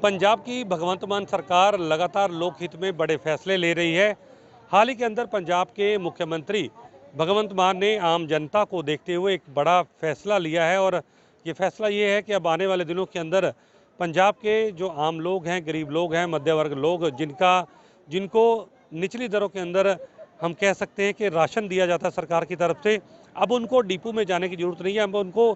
पंजाब की भगवंत मान सरकार लगातार लोकहित में बड़े फैसले ले रही है। हाल ही के अंदर पंजाब के मुख्यमंत्री भगवंत मान ने आम जनता को देखते हुए एक बड़ा फैसला लिया है और ये फैसला ये है कि अब आने वाले दिनों के अंदर पंजाब के जो आम लोग हैं, गरीब लोग हैं, मध्य वर्ग लोग जिनको निचली दरों के अंदर हम कह सकते हैं कि राशन दिया जाता है सरकार की तरफ से, अब उनको डिपो में जाने की ज़रूरत नहीं है। अब उनको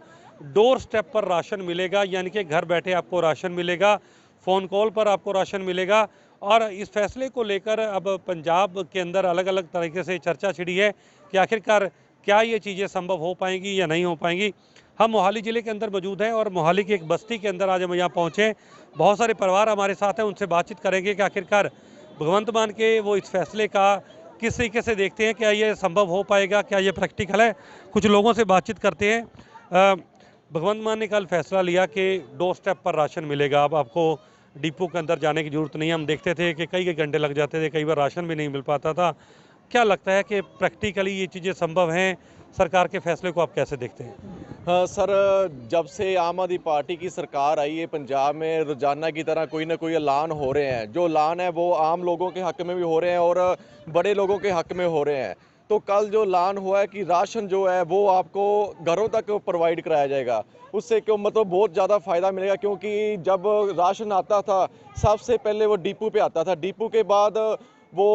डोर स्टेप पर राशन मिलेगा, यानी कि घर बैठे आपको राशन मिलेगा, फ़ोन कॉल पर आपको राशन मिलेगा। और इस फैसले को लेकर अब पंजाब के अंदर अलग अलग तरीके से चर्चा छिड़ी है कि आखिरकार क्या ये चीज़ें संभव हो पाएंगी या नहीं हो पाएंगी। हम मोहाली ज़िले के अंदर मौजूद हैं और मोहाली की एक बस्ती के अंदर आज हम यहाँ पहुँचे हैं। बहुत सारे परिवार हमारे साथ हैं, उनसे बातचीत करेंगे कि आखिरकार भगवंत मान के वो इस फैसले का किस तरीके से देखते हैं, क्या ये संभव हो पाएगा, क्या ये प्रैक्टिकल है। कुछ लोगों से बातचीत करते हैं। भगवंत मान ने कल फैसला लिया कि डोर स्टेप पर राशन मिलेगा। अब आपको डिपो के अंदर जाने की ज़रूरत नहीं है। हम देखते थे कि कई घंटे लग जाते थे, कई बार राशन भी नहीं मिल पाता था। क्या लगता है कि प्रैक्टिकली ये चीज़ें संभव हैं? सरकार के फैसले को आप कैसे देखते हैं? हाँ सर, जब से आम आदमी पार्टी की सरकार आई है पंजाब में, रोजाना की तरह कोई ना कोई ऐलान हो रहे हैं। जो ऐलान है वो आम लोगों के हक में भी हो रहे हैं और बड़े लोगों के हक में हो रहे हैं। तो कल जो ऐलान हुआ है कि राशन जो है वो आपको घरों तक प्रोवाइड कराया जाएगा, उससे क्यों मतलब बहुत ज़्यादा फ़ायदा मिलेगा। क्योंकि जब राशन आता था सबसे पहले वो डिपो पे आता था, डिपो के बाद वो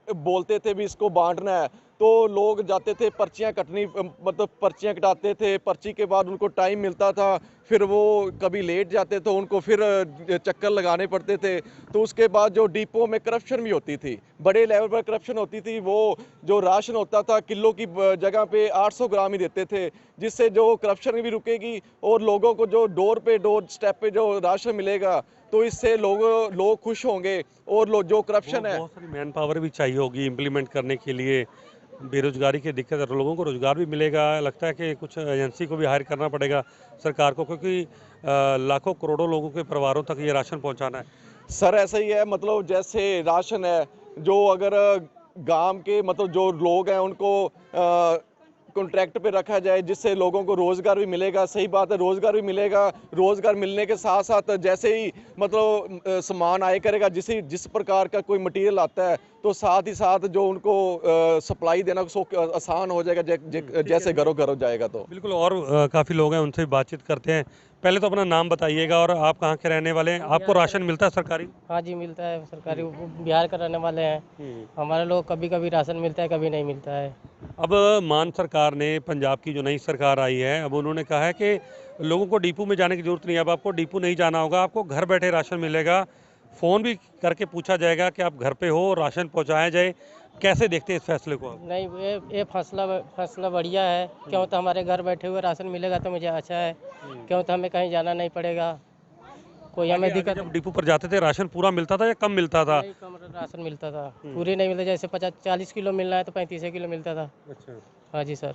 बोलते थे भी इसको बांटना है, तो लोग जाते थे पर्चियां कटनी, मतलब पर्चियां कटाते थे। पर्ची के बाद उनको टाइम मिलता था, फिर वो कभी लेट जाते तो उनको फिर चक्कर लगाने पड़ते थे। तो उसके बाद जो डिपो में करप्शन भी होती थी, बड़े लेवल पर करप्शन होती थी। वो जो राशन होता था किलो की जगह पे 800 ग्राम ही देते थे, जिससे जो करप्शन भी रुकेगी और लोगों को जो डोर स्टेप पे जो राशन मिलेगा तो इससे लोग खुश होंगे। और जो करप्शन है, बहुत सारी मैन पावर भी चाहिए होगी इम्प्लीमेंट करने के लिए। बेरोजगारी की दिक्कत है, लोगों को रोजगार भी मिलेगा। लगता है कि कुछ एजेंसी को भी हायर करना पड़ेगा सरकार को, क्योंकि लाखों करोड़ों लोगों के परिवारों तक ये राशन पहुंचाना है। सर ऐसा ही है। मतलब जैसे राशन है, जो अगर गांव के मतलब जो लोग हैं उनको कॉन्ट्रैक्ट पे रखा जाए, जिससे लोगों को रोजगार भी मिलेगा। सही बात है, रोजगार भी मिलेगा। रोजगार मिलने के साथ साथ जैसे ही मतलब सामान आया करेगा, जिस प्रकार का कोई मटेरियल आता है, तो साथ ही साथ जो उनको सप्लाई देना आसान हो जाएगा, जैसे घरों घरों जाएगा। तो बिल्कुल। और काफ़ी लोग हैं, उनसे बातचीत करते हैं। पहले तो अपना नाम बताइएगा और आप कहाँ के रहने वाले हैं? आपको राशन मिलता है सरकारी? हाँ जी, मिलता है सरकारी। वो बिहार का रहने वाले हैं हमारे लोग। कभी कभी राशन मिलता है, कभी नहीं मिलता है। अब मान सरकार ने, पंजाब की जो नई सरकार आई है, अब उन्होंने कहा है कि लोगों को डिपो में जाने की ज़रूरत नहीं है। अब आपको डिपो नहीं जाना होगा, आपको घर बैठे राशन मिलेगा। फ़ोन भी करके पूछा जाएगा कि आप घर पे हो, राशन पहुंचाया जाए। कैसे देखते हैं इस फैसले को आप? नहीं, ये फैसला बढ़िया है। क्यों तो हमारे घर बैठे हुए राशन मिलेगा तो मुझे अच्छा है। क्यों तो हमें कहीं जाना नहीं पड़ेगा, कोई हमें आगे दिक्कत जब डिपो पर जाते थे राशन पूरा मिलता था या कम मिलता था? नहीं। कम राशन मिलता था, पूरी नहीं मिलता। जैसे 40 किलो मिलना है तो 35 किलो मिलता था। अच्छा। हाँ जी सर।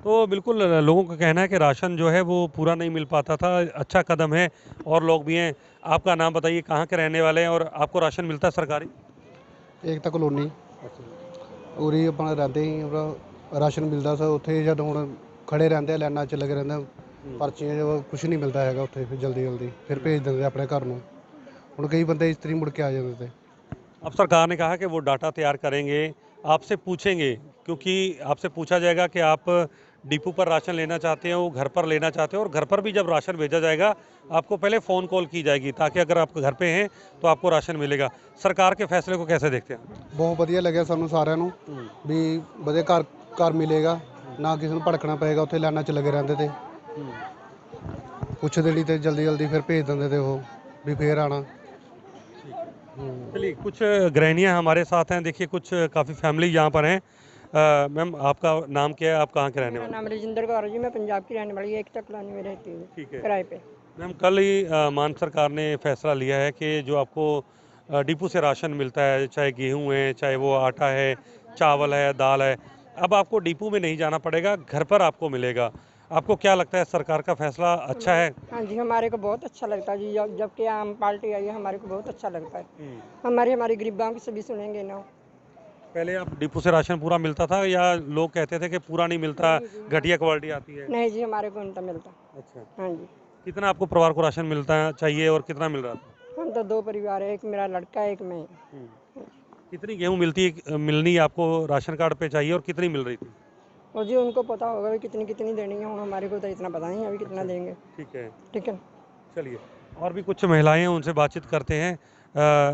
तो बिल्कुल लोगों का कहना है कि राशन जो है वो पूरा नहीं मिल पाता था। अच्छा कदम है। और लोग भी हैं। आपका नाम बताइए, कहाँ के रहने वाले हैं और आपको राशन मिलता है सरकारी? ਏਕਤਾ ਕਲੋਨੀ ਉਰੀ ਆਪਣਾ ਰਹਿੰਦੇ ਸੀ। ਉਹਦਾ ਰਾਸ਼ਨ ਮਿਲਦਾ ਸੀ ਉੱਥੇ। ਜਦ ਹੁਣ ਖੜੇ ਰਹਿੰਦੇ ਆ ਲਾਈਨਾਂ 'ਚ ਲੱਗੇ ਰਹਿੰਦੇ ਆ, ਪਰਚੀਆਂ ਜੋ ਕੁਛ ਨਹੀਂ ਮਿਲਦਾ ਹੈਗਾ ਉੱਥੇ। ਫਿਰ ਜਲਦੀ ਫਿਰ ਭੇਜ ਦਿੰਦੇ ਆਪਣੇ ਘਰ ਨੂੰ। ਹੁਣ ਕਈ ਬੰਦੇ ਇਸ ਤਰੀ ਮੁੜ ਕੇ ਆ ਜਾਂਦੇ ਤੇ। अब सरकार ने कहा कि वो डाटा तैयार करेंगे, आपसे पूछेंगे, क्योंकि आपसे पूछा जाएगा कि आप डिपो पर राशन लेना चाहते हैं, वो घर पर लेना चाहते हैं। और घर पर भी जब राशन भेजा जाएगा आपको पहले फ़ोन कॉल की जाएगी, ताकि अगर आप घर पे हैं तो आपको राशन मिलेगा। सरकार के फैसले को कैसे देखते हैं? ਬਹੁਤ ਵਧੀਆ ਲੱਗਿਆ ਸਾਨੂੰ ਸਾਰਿਆਂ ਨੂੰ ਵੀ ਵਧੀਆ ਘਰ ਘਰ ਮਿਲੇਗਾ, ਨਾ ਕਿਸੇ ਨੂੰ ਭੜਕਣਾ ਪਏਗਾ ਉੱਥੇ ਲਾਈਨਾਂ 'ਚ ਲੱਗੇ ਰਹਿੰਦੇ ਤੇ। ਪੁੱਛਦੇ ਨਹੀਂ ਤੇ ਜਲਦੀ ਫਿਰ ਭੇਜ ਦਿੰਦੇ ਤੇ ਉਹ ਵੀ ਫੇਰ ਆਣਾ। चलिए, कुछ गृहिणियाँ हमारे साथ हैं। देखिए, कुछ काफ़ी फैमिली यहाँ पर हैं। मैम, आपका नाम क्या है? आप कहाँ के रहने मेरा वाले? नाम राजेंद्र कौर है जी। मैं पंजाब की रहने वाली एकता कॉलोनी में रहती हूँ, ठीक है। किराए पे। मैम, कल ही मान सरकार ने फैसला लिया है कि जो आपको डिपो से राशन मिलता है, चाहे गेहूं है, चाहे वो आटा है, चावल है, दाल है, अब आपको डिपो में नहीं जाना पड़ेगा, घर पर आपको मिलेगा। आपको क्या लगता है, सरकार का फैसला अच्छा है? हाँ जी, हमारे को बहुत अच्छा लगता है जी। जबकि आम पार्टी आई है, हमारे को बहुत अच्छा लगता है। हमारे गरीबां की सभी सुनेंगे ना। पहले आप डिपो से राशन पूरा मिलता था या लोग कहते थे कि पूरा नहीं मिलता, घटिया क्वालिटी आती है? नहीं जी, हमारे को नहीं मिलता। अच्छा, हाँ जी, कितना आपको परिवार को राशन मिलता चाहिए और कितना मिल रहा था? हम तो 2 परिवार है, एक मेरा लड़का एक मैं। कितनी गेहूं मिलनी आपको राशन कार्ड पे चाहिए और कितनी मिल रही थी? और जी उनको पता होगा भी कितनी कितनी देनी है, हमारे को तो इतना पता नहीं अभी कितना देंगे। ठीक है, ठीक है। चलिए और भी कुछ महिलाएं हैं उनसे बातचीत करते हैं।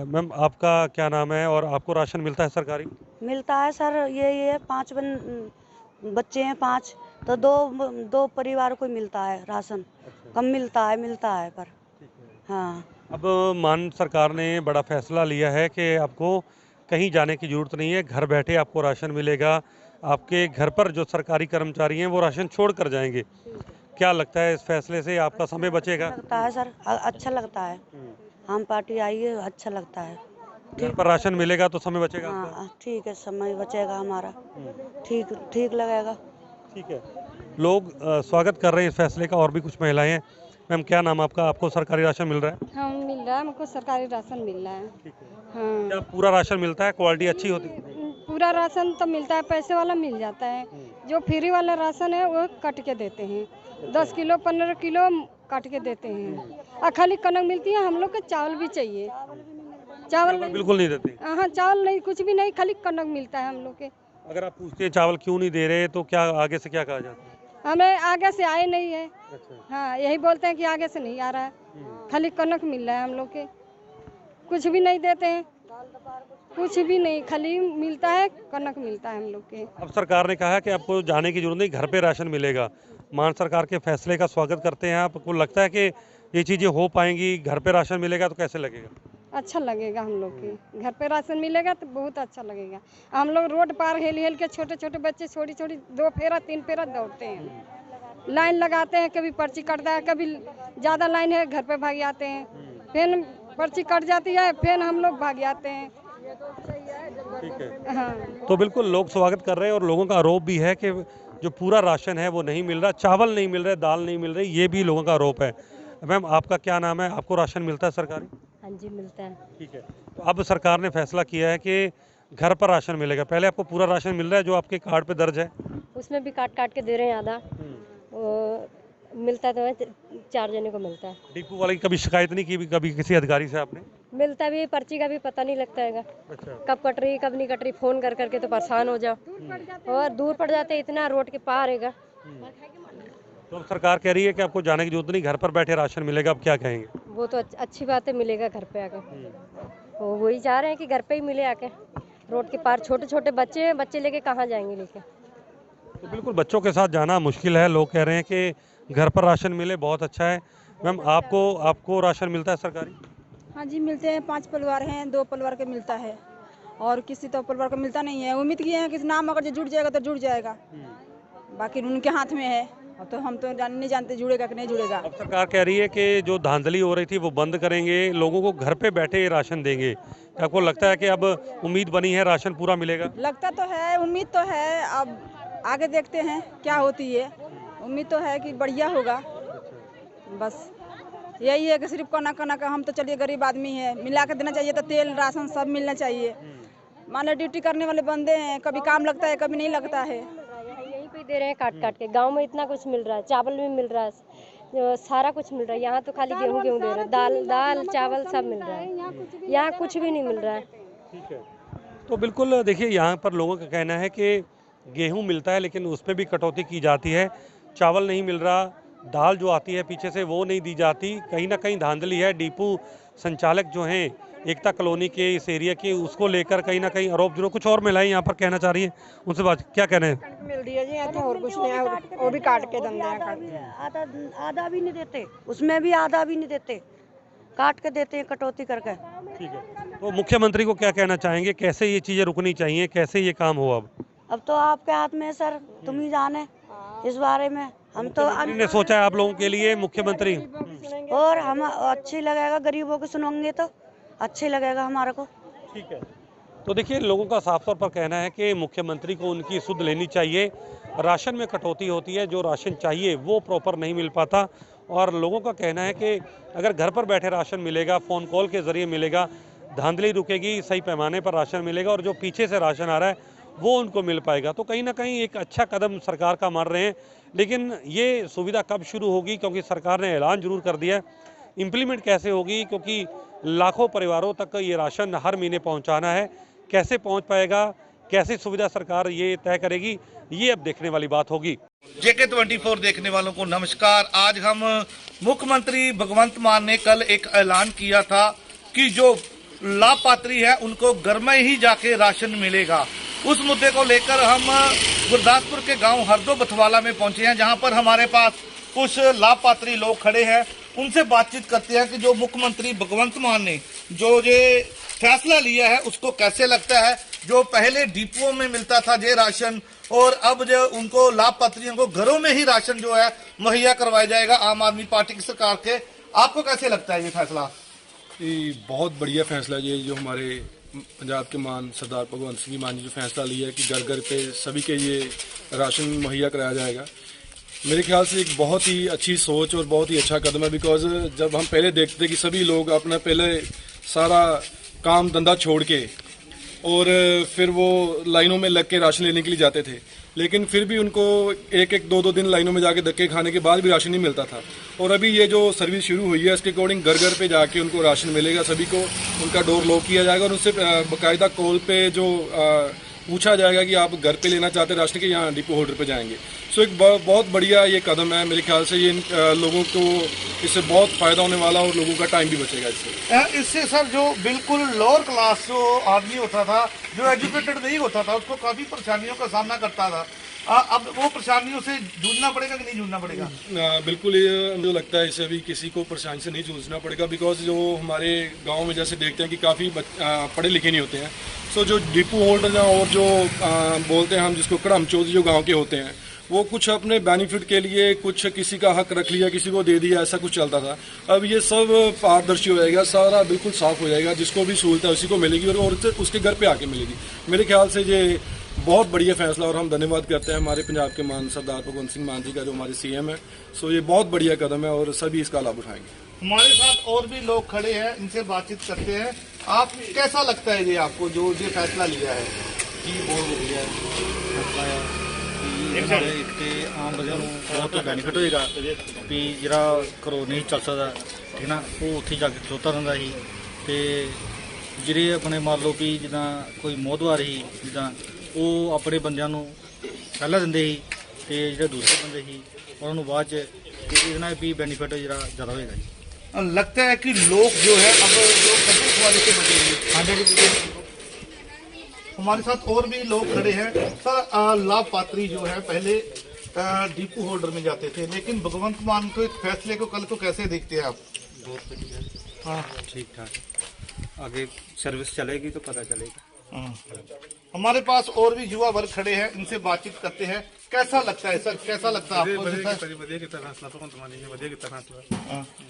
मैम आपका क्या नाम है और आपको राशन मिलता है सरकारी? मिलता है सर, ये 5 बच्चे हैं, 5 तो दो परिवार को मिलता है राशन। कम मिलता है पर हाँ। अब मान सरकार ने बड़ा फैसला लिया है कि आपको कहीं जाने की ज़रूरत नहीं है, घर बैठे आपको राशन मिलेगा। आपके घर पर जो सरकारी कर्मचारी हैं वो राशन छोड़ कर जाएंगे। क्या लगता है इस फैसले से आपका समय बचेगा? लगता है सर, अच्छा लगता है। हम पार्टी आई है, अच्छा लगता है। घर पर राशन मिलेगा तो समय बचेगा आपका? हाँ ठीक है, समय बचेगा हमारा। ठीक लगेगा। ठीक है, लोग स्वागत कर रहे हैं इस फैसले का। और भी कुछ महिलाएं हैं। मैम क्या नाम आपका? आपको सरकारी राशन मिल रहा है? हाँ मिल रहा है, हमको सरकारी राशन मिल रहा है। ठीक है, हाँ क्या पूरा राशन मिलता है? क्वालिटी अच्छी होती है? पूरा राशन तो मिलता है, पैसे वाला मिल जाता है। जो फ्री वाला राशन है वो कट के देते हैं, 10 किलो 15 किलो काट के देते हैं। और खाली कनक मिलती है, हम लोग को चावल भी चाहिए। चावल नहीं, बिल्कुल नहीं देते। हाँ चावल नहीं, कुछ भी नहीं, खाली कनक मिलता है हम लोग के। अगर आप पूछते हैं चावल क्यों नहीं दे रहे तो क्या आगे से क्या कहा जाता है? हमें आगे से आए नहीं है। अच्छा, हाँ यही बोलते हैं कि आगे से नहीं आ रहा है, खाली कनक मिल रहा है हम लोग के, कुछ भी नहीं देते हैं, कुछ भी नहीं, खाली मिलता है कनक मिलता है हम लोग के। अब सरकार ने कहा है कि आपको जाने की जरूरत नहीं, घर पे राशन मिलेगा। मान सरकार के फैसले का स्वागत करते हैं। आपको लगता है कि ये चीज़ें हो पाएंगी, घर पे राशन मिलेगा तो कैसे लगेगा? अच्छा लगेगा हम लोग के, घर पे राशन मिलेगा तो बहुत अच्छा लगेगा। हम लोग रोड पार हेल हेल के, छोटे छोटे बच्चे छोटी छोटी 2 फेरा 3 फेरा दौड़ते हैं, लाइन लगाते हैं, कभी पर्ची कटता है, कभी ज़्यादा लाइन है घर पे भाग जाते हैं, फिर पर्ची कट जाती है, फिर हम लोग भाग जाते हैं। ठीक है, हाँ तो बिल्कुल लोग स्वागत कर रहे हैं और लोगों का आरोप भी है कि जो पूरा राशन है वो नहीं मिल रहा, चावल नहीं मिल रहे, दाल नहीं मिल रही, ये भी लोगों का आरोप है। मैम आपका क्या नाम है? आपको राशन मिलता है सरकारी? हाँ जी मिलता है। ठीक है, तो अब सरकार ने फैसला किया है कि घर पर राशन मिलेगा। पहले आपको पूरा राशन मिल रहा है जो आपके कार्ड पे दर्ज है? उसमें भी काट काट के दे रहे हैं आधा। वो मिलता तो है, 4 जने को मिलता है। डिपो वाले की कभी शिकायत नहीं की कभी किसी अधिकारी से आपने? मिलता भी, पर्ची का भी पता नहीं लगता है, अच्छा, कब कट रही कब नहीं कट रही, फोन कर करके तो परेशान हो जाओ। और दूर पड़ जाते, इतना रोड के पार है। तो अब सरकार कह रही है कि आपको जाने की जरूरत नहीं, घर पर बैठे राशन मिलेगा। अब क्या कहेंगे? वो तो अच्छी बात है, मिलेगा घर पे आके। वो वही चाह रहे हैं कि घर पे ही मिले आके। रोड के पार छोटे छोटे बच्चे हैं, बच्चे लेके कहाँ जाएंगे लेके। तो बिल्कुल बच्चों के साथ जाना मुश्किल है। लोग कह रहे हैं कि घर पर राशन मिले, बहुत अच्छा है। मैम आपको राशन मिलता है सरकारी? हाँ जी मिलते हैं, 5 परिवार हैं, 2 परिवार के मिलता है और किसी तो परिवार को मिलता नहीं है। उम्मीद किए हैं कि नाम अगर जो जुड़ जाएगा तो जुड़ जाएगा, बाकी उनके हाथ में है। अब तो हम तो नहीं जानते जुड़ेगा कि नहीं जुड़ेगा। अब सरकार कह रही है कि जो धांधली हो रही थी वो बंद करेंगे, लोगों को घर पे बैठे राशन देंगे। क्या आपको लगता है कि अब उम्मीद बनी है, राशन पूरा मिलेगा? लगता तो है, उम्मीद तो है, अब आगे देखते हैं क्या होती है। उम्मीद तो है कि बढ़िया होगा, बस यही है कि सिर्फ कना का हम तो चलिए गरीब आदमी है, मिला के देना चाहिए। तो तेल राशन सब मिलना चाहिए। मान लो ड्यूटी करने वाले बंदे हैं, कभी काम लगता है कभी नहीं लगता है। यहीं पे दे रहे हैं काट काट के। गांव में इतना कुछ मिल रहा है, चावल भी मिल रहा है, सारा कुछ मिल रहा है। यहाँ तो खाली गेहूँ दे रहे हैं, दाल चावल सब मिल रहा है, यहाँ कुछ भी नहीं मिल रहा है। ठीक है, तो बिल्कुल देखिए यहाँ पर लोगों का कहना है कि गेहूं मिलता है लेकिन उस पर भी कटौती की जाती है। चावल नहीं मिल रहा, दाल जो आती है पीछे से वो नहीं दी जाती। कहीं ना कहीं धांधली है। डिपो संचालक जो हैं एकता कॉलोनी के इस एरिया के, उसको लेकर कहीं ना कहीं आरोप जरूर। कुछ और महिलाएं यहाँ पर कहना चाह रही हैं, उनसे बात क्या कहना है? मिल रही है जी, यहाँ तो और कुछ नहीं है, वो भी काट के धंधा है। आधा भी नहीं देते, उसमें भी आधा भी नहीं देते, काट के देते हैं कटौती करके। ठीक है, तो मुख्यमंत्री को क्या कहना चाहेंगे, कैसे ये चीज़ें रुकनी चाहिए, कैसे ये काम हो? अब तो आपके हाथ में है सर, तुम ही जाने इस बारे में। हम तो मुख्यमंत्री ने सोचा है आप लोगों के लिए, मुख्यमंत्री और हम अच्छी लगेगा, गरीबों को सुनेंगे तो अच्छी लगेगा हमारे को। ठीक है, तो देखिए लोगों का साफ तौर पर कहना है कि मुख्यमंत्री को उनकी सुध लेनी चाहिए। राशन में कटौती होती है, जो राशन चाहिए वो प्रॉपर नहीं मिल पाता। और लोगों का कहना है कि अगर घर पर बैठे राशन मिलेगा, फ़ोन कॉल के ज़रिए मिलेगा, धांधली रुकेगी, सही पैमाने पर राशन मिलेगा और जो पीछे से राशन आ रहा है वो उनको मिल पाएगा। तो कहीं ना कहीं एक अच्छा कदम सरकार का मान रहे हैं, लेकिन ये सुविधा कब शुरू होगी, क्योंकि सरकार ने ऐलान जरूर कर दिया है, इम्प्लीमेंट कैसे होगी, क्योंकि लाखों परिवारों तक ये राशन हर महीने पहुंचाना है। कैसे पहुंच पाएगा, कैसी सुविधा सरकार ये तय करेगी, ये अब देखने वाली बात होगी। JK24 देखने वालों को नमस्कार। आज हम मुख्यमंत्री भगवंत मान ने कल एक ऐलान किया था कि जो लाभपात्री है उनको घर में ही जाके राशन मिलेगा। उस मुद्दे को लेकर हम गुरदासपुर के गांव हरदो बथवाला में पहुंचे हैं, जहां पर हमारे पास कुछ लाभपात्री लोग खड़े हैं। उनसे बातचीत करते हैं कि जो मुख्यमंत्री भगवंत मान ने जो ये फैसला लिया है उसको कैसे लगता है। जो पहले डिपुओं में मिलता था ये राशन और अब जो उनको लाभपात्रियों को घरों में ही राशन जो है मुहैया करवाया जाएगा आम आदमी पार्टी की सरकार के, आपको कैसे लगता है ये फैसला? ये बहुत बढ़िया फैसला ये जो हमारे पंजाब के मान सरदार भगवंत सिंह मान जी जो फैसला लिया है कि घर घर पे सभी के ये राशन मुहैया कराया जाएगा। मेरे ख्याल से एक बहुत ही अच्छी सोच और बहुत ही अच्छा कदम है। बिकॉज जब हम पहले देखते थे कि सभी लोग अपना पहले सारा काम धंधा छोड़ के और फिर वो लाइनों में लग के राशन लेने के लिए जाते थे, लेकिन फिर भी उनको एक एक दो दो दिन लाइनों में जाके धक्के खाने के बाद भी राशन नहीं मिलता था। और अभी ये जो सर्विस शुरू हुई है इसके अकॉर्डिंग घर घर पे जाके उनको राशन मिलेगा, सभी को उनका डोर लॉक किया जाएगा और उनसे बाकायदा कॉल पे जो पूछा जाएगा कि आप घर पे लेना चाहते हैं राशन के, यहाँ डिपो होल्डर पे जाएंगे। सो एक बहुत बढ़िया ये कदम है। मेरे ख्याल से ये लोगों को इससे बहुत फायदा होने वाला और लोगों का टाइम भी बचेगा इससे सर जो बिल्कुल लोअर क्लास जो आदमी होता था, जो एजुकेटेड नहीं होता था, उसको काफी परेशानियों का सामना करता था। अब वो परेशानियों से जूझना पड़ेगा कि नहीं जूझना पड़ेगा? बिल्कुल, ये मुझे लगता है इससे अभी किसी को परेशानी से नहीं जूझना पड़ेगा। बिकॉज जो हमारे गांव में जैसे देखते हैं कि काफ़ी पढ़े लिखे नहीं होते हैं। सो जो डिपो होल्डर हैं और जो बोलते हैं हम जिसको कड़मचोद जो गांव के होते हैं, वो कुछ अपने बेनिफिट के लिए कुछ किसी का हक रख लिया, किसी को दे दिया, ऐसा कुछ चलता था। अब ये सब पारदर्शी हो जाएगा, सारा बिल्कुल साफ हो जाएगा, जिसको भी सहूलत है उसी को मिलेगी और उसके घर पे आके मिलेगी। मेरे ख्याल से ये बहुत बढ़िया फैसला और हम धन्यवाद करते हैं हमारे पंजाब के मान सरदार भगवंत सिंह मान जी का जो हमारे CM है। सो ये बहुत बढ़िया कदम है और सभी इसका लाभ उठाएंगे। हमारे साथ और भी लोग खड़े हैं, इनसे बातचीत करते हैं। आप कैसा लगता है ये आपको जो ये फैसला लिया है? जी बहुत बढ़िया फैसला है। आम बंदे बहुत बेनीफिट होएगा भी जरा घरों नहीं चल सकता, ठीक ना, वो उत्थे जाके खलोता रहिंदा ही। ते जिहड़े अपने मान लो भी जिद्दां कोई मोहतवार ही जिद्दां ਉਹ ਆਪਣੇ ਬੰਦਿਆਂ ਨੂੰ ਪਹਿਲਾਂ ਦਿੰਦੇ ਸੀ ਤੇ ਜਿਹੜੇ ਦੂਸਰੇ ਬੰਦੇ ਸੀ ਉਹਨਾਂ ਨੂੰ ਬਾਅਦ ਚ ਇਹਦੇ ਨਾਲ ਵੀ ਬੈਨੀਫਿਟ ਜਿਹੜਾ ਜ਼ਿਆਦਾ ਹੋਏਗਾ ਜੀ। लगता है कि लोग जो है अब जो कद्दूस वाले से बचेंगे। हमारे साथ और भी लोग खड़े हैं। सर लाभपात्री जो है पहले डिपो होल्डर में जाते थे, लेकिन भगवंत मान के फैसले को कल को कैसे देखते हैं आप? बहुत बढ़िया, हाँ ठीक ठाक, आगे सर्विस चलेगी तो पता चलेगा। हमारे पास और भी युवा वर्ग खड़े हैं, इनसे बातचीत करते हैं। कैसा लगता है सर, कैसा लगता है आपको?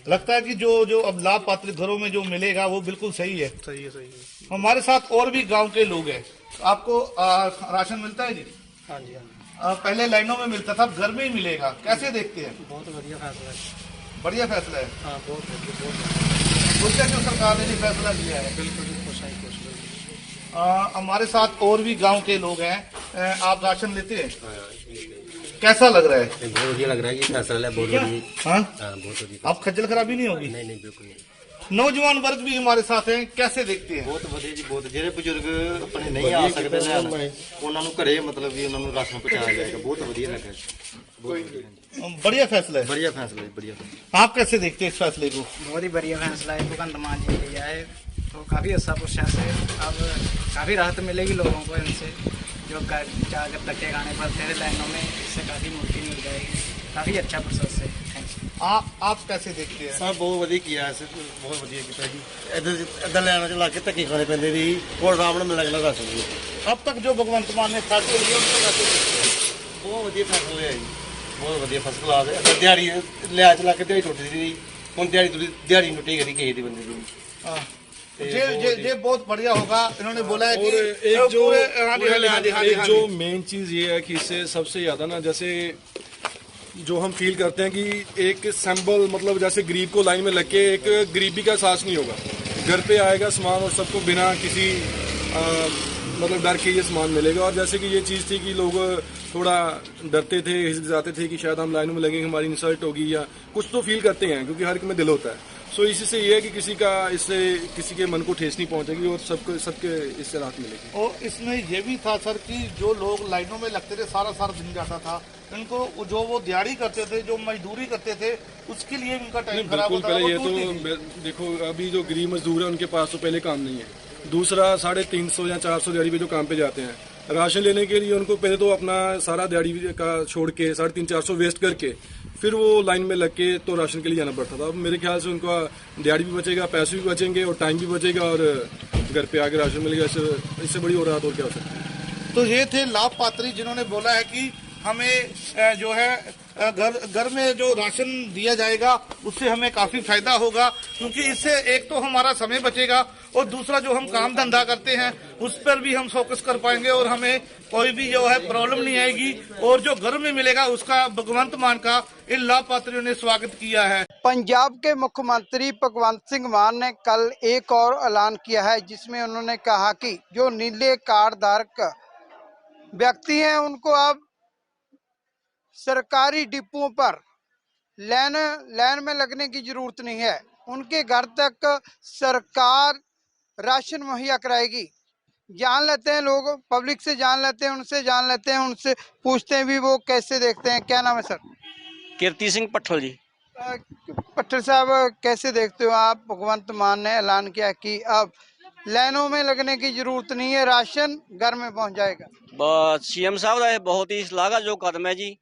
लगता है कि जो अब लाभपात्री घरों में जो मिलेगा वो बिल्कुल सही है। सही है, सही है। हमारे साथ और भी गांव के लोग हैं। आपको राशन मिलता है जी? हाँ जी, पहले लाइनों में मिलता था, घर में ही मिलेगा, कैसे देखते हैं? बहुत बढ़िया फैसला है। बढ़िया फैसला है। हाँ बहुत बढ़िया, उससे जो सरकार ने फैसला लिया है बिल्कुल खुश है। हमारे साथ और भी गांव के लोग हैं। आप राशन लेते हैं, कैसा लग रहा है? बहुत बढ़िया लग रहा है ये फैसला है, बहुत बढ़िया। हाँ बहुत बढ़िया। आप खज्जल खराबी नहीं होगी? नहीं नहीं बिल्कुल नहीं। नौजवान वर्ग भी हमारे साथ हैं, कैसे देखते हैं? बहुत बढ़िया जी, बहुत। ਜਿਹੜੇ ਬਜ਼ੁਰਗ ਆਪਣੇ ਨਹੀਂ ਆ ਸਕਦੇ ਲੈਣ, ਉਹਨਾਂ ਨੂੰ ਘਰੇ ਮਤਲਬ ਵੀ ਉਹਨਾਂ ਨੂੰ ਰਾਸ਼ਨ ਪਹੁੰਚਾਇਆ ਜਾਏਗਾ। ਬਹੁਤ ਵਧੀਆ ਲੱਗਾ, बहुत बढ़िया फैसला है। बढ़िया फैसला है, बढ़िया। आप कैसे देखते हैं इस फैसले को? बहुत ही बढ़िया फैसला है, भगवंत मान जी ने लिया है तो काफ़ी अच्छा प्रोसेस है। अब काफ़ी राहत मिलेगी लोगों को इनसे, जो जाकर धक्के खाने पड़ते थे लाइनों में, इससे काफ़ी मुक्ति मिल जाएगी। काफ़ी अच्छा प्रोसेस है। आप कैसे देखते हैं? सर बहुत ਵਧੀਆ किया है, बहुत बढ़िया किया जी। इधर लाइन च ला के धक्के खाने पैंदे सी, कोल आराम नाल मिलना राशन जी। अब तक जो भगवंत मान ने फैसले लिए उनको कैसे देखते हैं? बहुत ਵਧੀਆ फैसला है जी, बहुत ਵਧੀਆ फर्स्ट क्लास है। दिहाड़ी लिया चला के दिहाड़ी टुटदी थी, हुण दिहाड़ी टुटी करी किसी दी बंदे दी। ये बहुत बढ़िया होगा। इन्होंने बोला है कि एक जो मेन चीज ये है कि इससे सबसे ज्यादा ना, जैसे जो हम फील करते हैं कि एक सिंबल मतलब जैसे गरीब को लाइन में लग के एक गरीबी का एहसास नहीं होगा। घर पे आएगा सामान और सबको बिना किसी मतलब डर के ये सामान मिलेगा। और जैसे कि ये चीज़ थी कि लोग थोड़ा डरते थे, हिचकिचाते थे कि शायद हम लाइनों में लगेंगे, हमारी इंसल्ट होगी, या कुछ तो फील करते हैं क्योंकि हर एक में दिल होता है। सो इसी से ये है कि इससे किसी के मन को ठेस नहीं पहुंचेगी और सबके इससे राहत मिलेगी। और इसमें ये भी था सर कि जो लोग लाइनों में लगते थे, सारा दिन जाता था, इनको जो वो दिहाड़ी करते थे, जो मजदूरी करते थे, उसके लिए उनका टाइम खराब होता था। पहले ये तो देखो, अभी जो गरीब मजदूर है उनके पास तो पहले काम नहीं है। दूसरा 350 या 400 दिहाड़ी पे जो काम पे जाते हैं, राशन लेने के लिए उनको पहले तो अपना सारा दिहाड़ी का छोड़ के 350-400 वेस्ट करके फिर वो लाइन में लग के तो राशन के लिए जाना पड़ता था। अब मेरे ख्याल से उनका दिहाड़ी भी बचेगा, पैसे भी बचेंगे और टाइम भी बचेगा और घर पे आके राशन मिलेगा। इससे बड़ी और राहत और क्या हो सकती है। तो ये थे लाभपात्री जिन्होंने बोला है कि हमें जो है घर में जो राशन दिया जाएगा उससे हमें काफी फायदा होगा, क्योंकि इससे एक तो हमारा समय बचेगा और दूसरा जो हम काम धंधा करते हैं उस पर भी हम फोकस कर पाएंगे और हमें कोई भी जो है प्रॉब्लम नहीं आएगी। और जो घर में मिलेगा उसका भगवंत मान का इन लाभपात्रियों ने स्वागत किया है। पंजाब के मुख्यमंत्री भगवंत सिंह मान ने कल एक और ऐलान किया है, जिसमें उन्होंने कहा कि जो नीले कार्ड धारक व्यक्ति हैं उनको अब सरकारी डिपुओं पर लाइन में लगने की जरूरत नहीं है। उनके घर तक सरकार राशन मुहैया कराएगी। जान लेते हैं लोग, पब्लिक से जान लेते हैं, उनसे पूछते हैं भी वो कैसे देखते हैं। क्या नाम है सर? कीर्ति सिंह पट्ठल जी। पट्ठल साहब, कैसे देखते हो आप, भगवंत मान ने ऐलान किया कि अब लाइनों में लगने की जरूरत नहीं है, राशन घर में पहुंच जाएगा। सीएम साहब का बहुत ही शलाघायोग कदम है जी,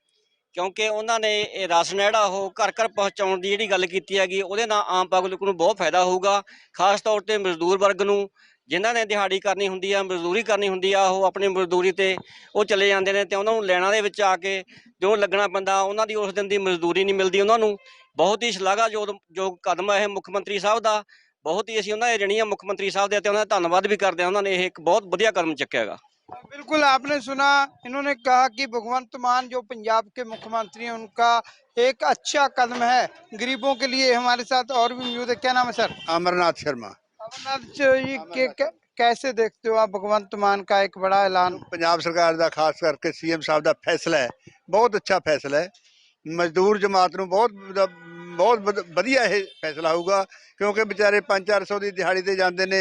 क्योंकि उन्होंने ये राशन है घर घर पहुँचाने की जी गल की हैगी, ਉਹਦੇ ਨਾਲ आम पब्लिक ਨੂੰ बहुत फायदा होगा। खास तौर पर मजदूर वर्ग ਨੂੰ जिन्हों ने दिहाड़ी करनी होंगी है, मजदूरी करनी होंगी है, वो अपनी मजदूरी ते वो चले जाते हैं तो उन्होंने लैना दे विच आके जो लगना पैंदा उन्होंने उस दिन की मजदूरी नहीं मिलती। उन्होंने बहुत ही शलाघायोग कदम है मुख्यमंत्री साहब का। बहुत ही असीं उन्होंने जणी मुख्यमंत्री साहब दे उन्होंने धन्नवाद भी करते हैं। उन्होंने एक बहुत वधिया कदम चुक्या। बिल्कुल, आपने सुना, इन्होंने कहा कि भगवंत मान जो पंजाब के मुख्यमंत्री हैं उनका एक अच्छा कदम है गरीबों के लिए। हमारे साथ और भी मौजूद है। क्या नाम है सर? अमरनाथ शर्मा। अमरनाथ जी, कैसे देखते हो आप भगवंत मान का एक बड़ा ऐलान? पंजाब सरकार का खास करके सीएम साहब का फैसला है, बहुत अच्छा फैसला है। मजदूर जमात ਨੂੰ बहुत ਵਧੀਆ ਇਹ फैसला होगा, क्योंकि बेचारे 500-400 की दिहाड़ी ते जाते ने,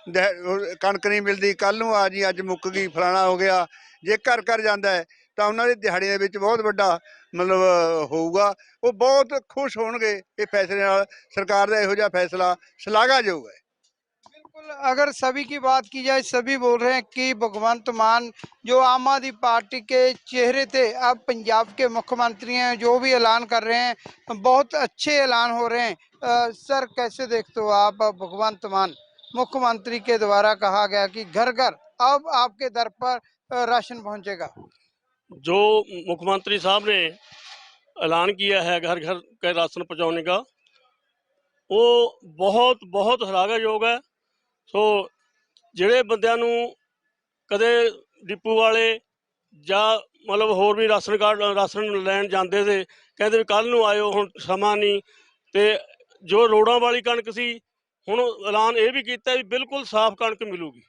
कणक नहीं मिलती, कल नूं आ जी अज मुक गई फलाना हो गया। जे घर घर जाता है तो उन्होंने दिहाड़ी दे विच बहुत बड़ा मतलब होगा, वो बहुत खुश होणगे इस फैसले नाल। सरकार का इहो जिहा फैसला शलाघायोग है। बिल्कुल, अगर सभी की बात की जाए, सभी बोल रहे हैं कि भगवंत मान जो आम आदमी पार्टी के चेहरे थे अब पंजाब के मुख्यमंत्री हैं, जो भी ऐलान कर रहे हैं बहुत अच्छे ऐलान हो रहे हैं। सर, कैसे देखते हो आप, भगवंत मान मुख्यमंत्री के द्वारा कहा गया कि घर घर अब आपके दर पर राशन पहुंचेगा? जो मुख्यमंत्री साहब ने ऐलान किया है घर घर के राशन पहुंचाने का, वो बहुत बहुत शलाघायोग है। सो ਜਿਹੜੇ ਬੰਦਿਆਂ ਨੂੰ ਕਦੇ ਡਿਪੂ ਵਾਲੇ ਜਾਂ ਮਤਲਬ ਹੋਰ ਵੀ ਰਾਸ਼ਨ ਲੈਣ ਜਾਂਦੇ ਤੇ ਕਹਿੰਦੇ ਵੀ ਕੱਲ ਨੂੰ ਆਇਓ, ਹੁਣ ਸਮਾਂ ਨਹੀਂ, ਤੇ ਜੋ ਰੋੜਾਂ ਵਾਲੀ ਕਣਕ ਸੀ ਹੁਣ ਐਲਾਨ ਇਹ ਵੀ ਕੀਤਾ ਵੀ ਬਿਲਕੁਲ ਸਾਫ਼ ਕਣਕ ਮਿਲੂਗੀ।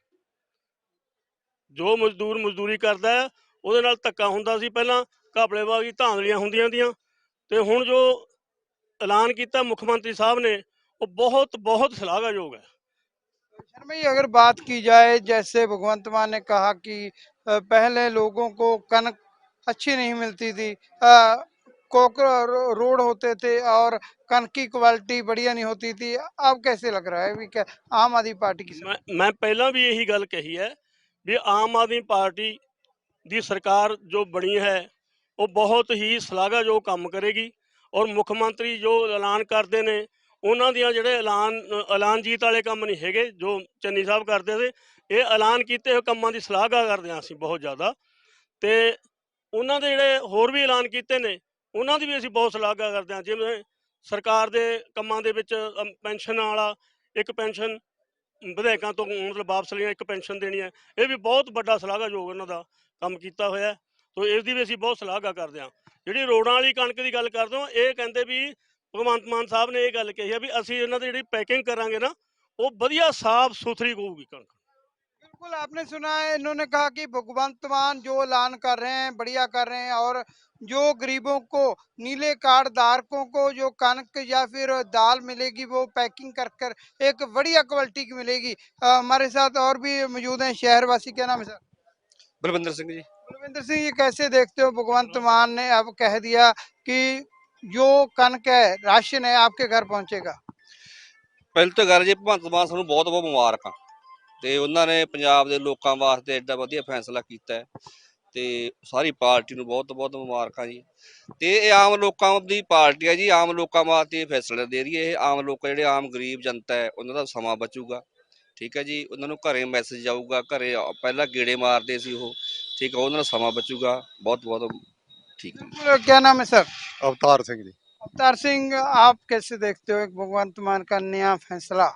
ਜੋ ਮਜ਼ਦੂਰ ਮਜ਼ਦੂਰੀ ਕਰਦਾ ਹੈ ਉਹਦੇ ਨਾਲ ਧੱਕਾ ਹੁੰਦਾ ਸੀ, ਪਹਿਲਾਂ ਘਾਪਲੇ ਵਾਗੀ ਧਾਂਦਲੀਆਂ ਹੁੰਦੀਆਂ ਦੀਆਂ, ਤੇ ਹੁਣ ਜੋ ਐਲਾਨ ਕੀਤਾ ਮੁੱਖ ਮੰਤਰੀ ਸਾਹਿਬ ਨੇ ਉਹ ਬਹੁਤ ਬਹੁਤ ਸ਼ਲਾਘਾਯੋਗ है। शर्मा जी, अगर बात की जाए, जैसे भगवंत मान ने कहा कि पहले लोगों को कनक अच्छी नहीं मिलती थी, कोकर रोड होते थे और कनक की क्वालिटी बढ़िया नहीं होती थी, अब कैसे लग रहा है भी क्या आम आदमी पार्टी की? मैं पहला भी यही गल कही है भी आम आदमी पार्टी दी सरकार जो बनी है वो बहुत ही शलाघायोग काम करेगी। और मुख्यमंत्री जो ऐलान करते हैं ਉਹਨਾਂ ਦੀਆਂ ਜਿਹੜੇ ਐਲਾਨਜੀਤ ਵਾਲੇ ਕੰਮ ਨਹੀਂ ਹੈਗੇ ਜੋ ਚੰਨੀ ਸਾਹਿਬ ਕਰਦੇ ਸੀ, ਇਹ ਐਲਾਨ ਕੀਤੇ ਹੋਏ ਕੰਮਾਂ ਦੀ ਸ਼ਲਾਘਾ ਕਰਦੇ ਹਾਂ ਅਸੀਂ ਬਹੁਤ ਜ਼ਿਆਦਾ। ਤੇ ਉਹਨਾਂ ਦੇ ਜਿਹੜੇ ਹੋਰ ਵੀ ਐਲਾਨ ਕੀਤੇ ਨੇ ਉਹਨਾਂ ਦੀ ਵੀ ਅਸੀਂ ਬਹੁਤ ਸ਼ਲਾਘਾ ਕਰਦੇ ਹਾਂ। ਜਿਵੇਂ ਸਰਕਾਰ ਦੇ ਕੰਮਾਂ ਦੇ ਵਿੱਚ ਪੈਨਸ਼ਨ ਵਾਲਾ ਇੱਕ ਪੈਨਸ਼ਨ ਵਿਧਾਇਕਾਂ ਤੋਂ ਮਤਲਬ ਵਾਪਸ ਲਈ ਇੱਕ ਪੈਨਸ਼ਨ ਦੇਣੀ ਹੈ, ਇਹ ਵੀ ਬਹੁਤ ਵੱਡਾ ਸ਼ਲਾਘਾਯੋਗ ਉਹਨਾਂ ਦਾ ਕੰਮ ਕੀਤਾ ਹੋਇਆ। ਤੋ ਇਸ ਦੀ ਵੀ ਅਸੀਂ ਬਹੁਤ ਸ਼ਲਾਘਾ ਕਰਦੇ ਹਾਂ। ਜਿਹੜੀ ਰੋਡਾਂ ਵਾਲੀ ਕਣਕ ਦੀ ਗੱਲ ਕਰਦੇ ਹੋ, ਇਹ ਕਹਿੰਦੇ ਵੀ ਭਗਵੰਤ ਮਾਨ ਸਾਹਿਬ ਨੇ ਇਹ ਗੱਲ ਕਹੀ ਹੈ ਵੀ ਅਸੀਂ ਇਹਨਾਂ ਦੀ ਜਿਹੜੀ ਪੈਕਿੰਗ ਕਰਾਂਗੇ ਨਾ ਉਹ ਵਧੀਆ ਸਾਫ਼ ਸੁਥਰੀ ਹੋਊਗੀ ਕਣਕ। बिल्कुल आपने सुना है, इन्होंने कहा कि भगवंत मान जो ऐलान कर रहे हैं बढ़िया कर रहे हैं, और जो गरीबों को, नीले कार्ड धारकों को जो कनक या फिर दाल मिलेगी वो पैकिंग कर कर एक बढ़िया क्वालिटी की मिलेगी। हमारे साथ और भी मौजूद हैं शहरवासी। क्या नाम है सर? बलविंदर सिंह जी। बलविंदर सिंह, ये कैसे देखते हो भगवंत मान ने अब कह दिया कि जो कनक है, राशन है, आपके घर पहुंचेगा? ਪਹਿਲ ਤਾਂ ਗੱਲ ਜੀ ਭਗਵੰਤ ਮਾਨ ਸਾਨੂੰ ਬਹੁਤ ਬਹੁਤ ਮੁਬਾਰਕਾਂ ਤੇ ਉਹਨਾਂ ਨੇ ਪੰਜਾਬ ਦੇ ਲੋਕਾਂ ਵਾਸਤੇ ਐਡਾ ਵਧੀਆ ਫੈਸਲਾ ਕੀਤਾ ਹੈ ਤੇ ਸਾਰੀ ਪਾਰਟੀ ਨੂੰ ਬਹੁਤ ਬਹੁਤ ਮੁਬਾਰਕਾਂ ਜੀ। ਤੇ ਇਹ ਆਮ ਲੋਕਾਂ ਦੀ ਪਾਰਟੀ ਹੈ ਜੀ, ਆਮ ਲੋਕਾਂ ਵਾਸਤੇ ਇਹ ਫੈਸਲਾ ਦੇ ਰਹੀ ਹੈ। ਇਹ ਆਮ ਲੋਕ ਜਿਹੜੇ ਆਮ ਗਰੀਬ ਜਨਤਾ ਹੈ ਉਹਨਾਂ ਦਾ ਸਮਾਂ ਬਚੂਗਾ, ਠੀਕ ਹੈ ਜੀ। ਉਹਨਾਂ ਨੂੰ ਘਰੇ ਮੈਸੇਜ ਜਾਊਗਾ, ਘਰੇ ਪਹਿਲਾਂ ਗੇੜੇ ਮਾਰਦੇ ਸੀ ਉਹ, ਠੀਕ ਹੈ, ਉਹਨਾਂ ਦਾ ਸਮਾਂ ਬਚੂਗਾ। ਬਹੁਤ ਬਹੁਤ ਠੀਕ ਹੈ। क्या नाम है सर? अवतार सिंह जी। अवतार सिंह, आप कैसे देखते हो एक भगवंत मान का नया फैसला?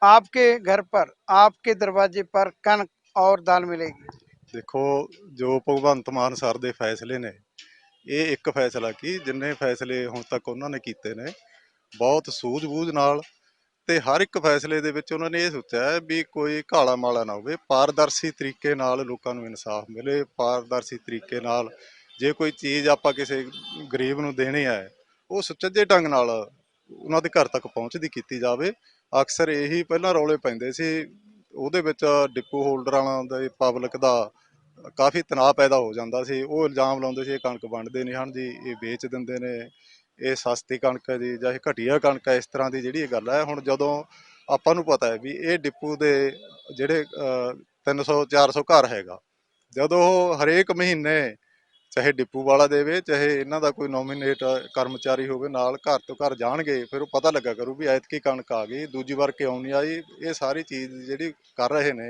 आपके घर पर, आपके दरवाजे पर कनक और दाल मिलेगी? देखो, जो भगवंत मान सर ਦੇ ਫੈਸਲੇ ਨੇ, ਇਹ ਇੱਕ ਫੈਸਲਾ ਕੀ, ਜਿੰਨੇ ਫੈਸਲੇ ਹੁਣ ਤੱਕ ਉਹਨਾਂ ਨੇ ਕੀਤੇ ਨੇ ਬਹੁਤ ਸੂਝ-ਬੂਝ ਨਾਲ, ਤੇ ਹਰ ਇੱਕ ਫੈਸਲੇ ਦੇ ਵਿੱਚ ਉਹਨਾਂ ਨੇ ਇਹ ਸੋਚਿਆ ਹੈ ਵੀ ਕੋਈ ਕਾਲਾ ਮਾਲਾ ਨਾ ਹੋਵੇ, ਪਾਰਦਰਸ਼ੀ ਤਰੀਕੇ ਨਾਲ ਲੋਕਾਂ ਨੂੰ ਇਨਸਾਫ ਮਿਲੇ। ਪਾਰਦਰਸ਼ੀ ਤਰੀਕੇ ਨਾਲ ਜੇ ਕੋਈ ਚੀਜ਼ ਆਪਾਂ ਕਿਸੇ ਗਰੀਬ ਨੂੰ ਦੇਣੀ ਹੈ, ਉਹ ਸੁਚੱਜੇ ਢੰਗ ਨਾਲ ਉਹਨਾਂ ਦੇ ਘਰ ਤੱਕ ਪਹੁੰਚਦੀ ਕੀਤੀ ਜਾਵੇ। ਅਕਸਰ ਇਹੀ ਪਹਿਲਾਂ ਰੌਲੇ ਪੈਂਦੇ ਸੀ, ਉਹਦੇ ਵਿੱਚ ਡਿਪੂ ਹੋਲਡਰਾਂ ਦੇ ਪਬਲਿਕ ਦਾ ਕਾਫੀ ਤਣਾਅ ਪੈਦਾ ਹੋ ਜਾਂਦਾ ਸੀ। ਉਹ ਇਲਜ਼ਾਮ ਲਾਉਂਦੇ ਸੀ ਇਹ ਕਣਕ ਵੰਡਦੇ ਨਹੀਂ ਹਨ ਜੀ, ਇਹ ਵੇਚ ਦਿੰਦੇ ਨੇ, ਇਹ ਸਸਤੀ ਕਣਕ ਹੈ ਜੀ, ਜਾਂ ਇਹ ਘਟੀਆ ਕਣਕ ਹੈ। ਇਸ ਤਰ੍ਹਾਂ ਦੀ ਜਿਹੜੀ ਇਹ ਗੱਲ ਹੈ, ਹੁਣ ਜਦੋਂ ਆਪਾਂ ਨੂੰ ਪਤਾ ਹੈ ਵੀ ਇਹ ਡਿਪੂ ਦੇ ਜਿਹੜੇ 300-400 ਘਰ ਹੈਗਾ, ਜਦੋਂ ਉਹ ਹਰੇਕ ਮਹੀਨੇ ਚਾਹੇ ਡਿਪੂ ਵਾਲਾ ਦੇਵੇ, ਚਾਹੇ ਇਹਨਾਂ ਦਾ ਕੋਈ ਨੋਮੀਨੇਟ ਕਰਮਚਾਰੀ ਹੋਵੇ, ਨਾਲ ਘਰ ਤੋਂ ਘਰ ਜਾਣਗੇ, ਫਿਰ ਉਹ ਪਤਾ ਲੱਗਾ ਕਰੂ ਵੀ ਐਤਕੀ ਕਣਕ ਆ ਗਈ, ਦੂਜੀ ਵਾਰ ਕਿਉਂ ਨਹੀਂ ਆਈ। ਇਹ ਸਾਰੀ ਚੀਜ਼ ਜਿਹੜੀ ਕਰ ਰਹੇ ਨੇ,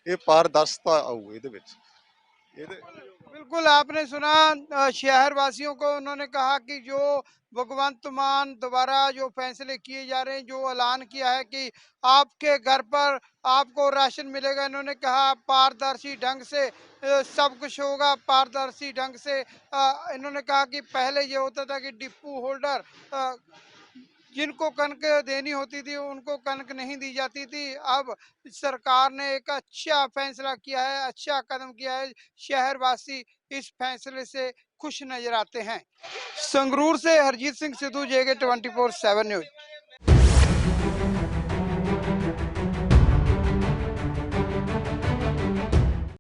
ਇਹ ਪਾਰਦਰਸ਼ਤਾ ਆਊ ਇਹਦੇ ਵਿੱਚ। बिल्कुल आपने सुना शहर वासियों को। उन्होंने कहा कि जो भगवंत मान द्वारा जो फैसले किए जा रहे हैं, जो ऐलान किया है कि आपके घर पर आपको राशन मिलेगा, इन्होंने कहा पारदर्शी ढंग से सब कुछ होगा, पारदर्शी ढंग से। इन्होंने कहा कि पहले ये होता था कि डिपू होल्डर जिनको कनक देनी होती थी उनको कनक नहीं दी जाती थी। अब सरकार ने एक अच्छा फैसला किया है, अच्छा कदम किया है। शहरवासी इस फैसले से खुश नजर आते हैं। संगरूर से हरजीत सिंह सिद्धू, JK 24/7 न्यूज।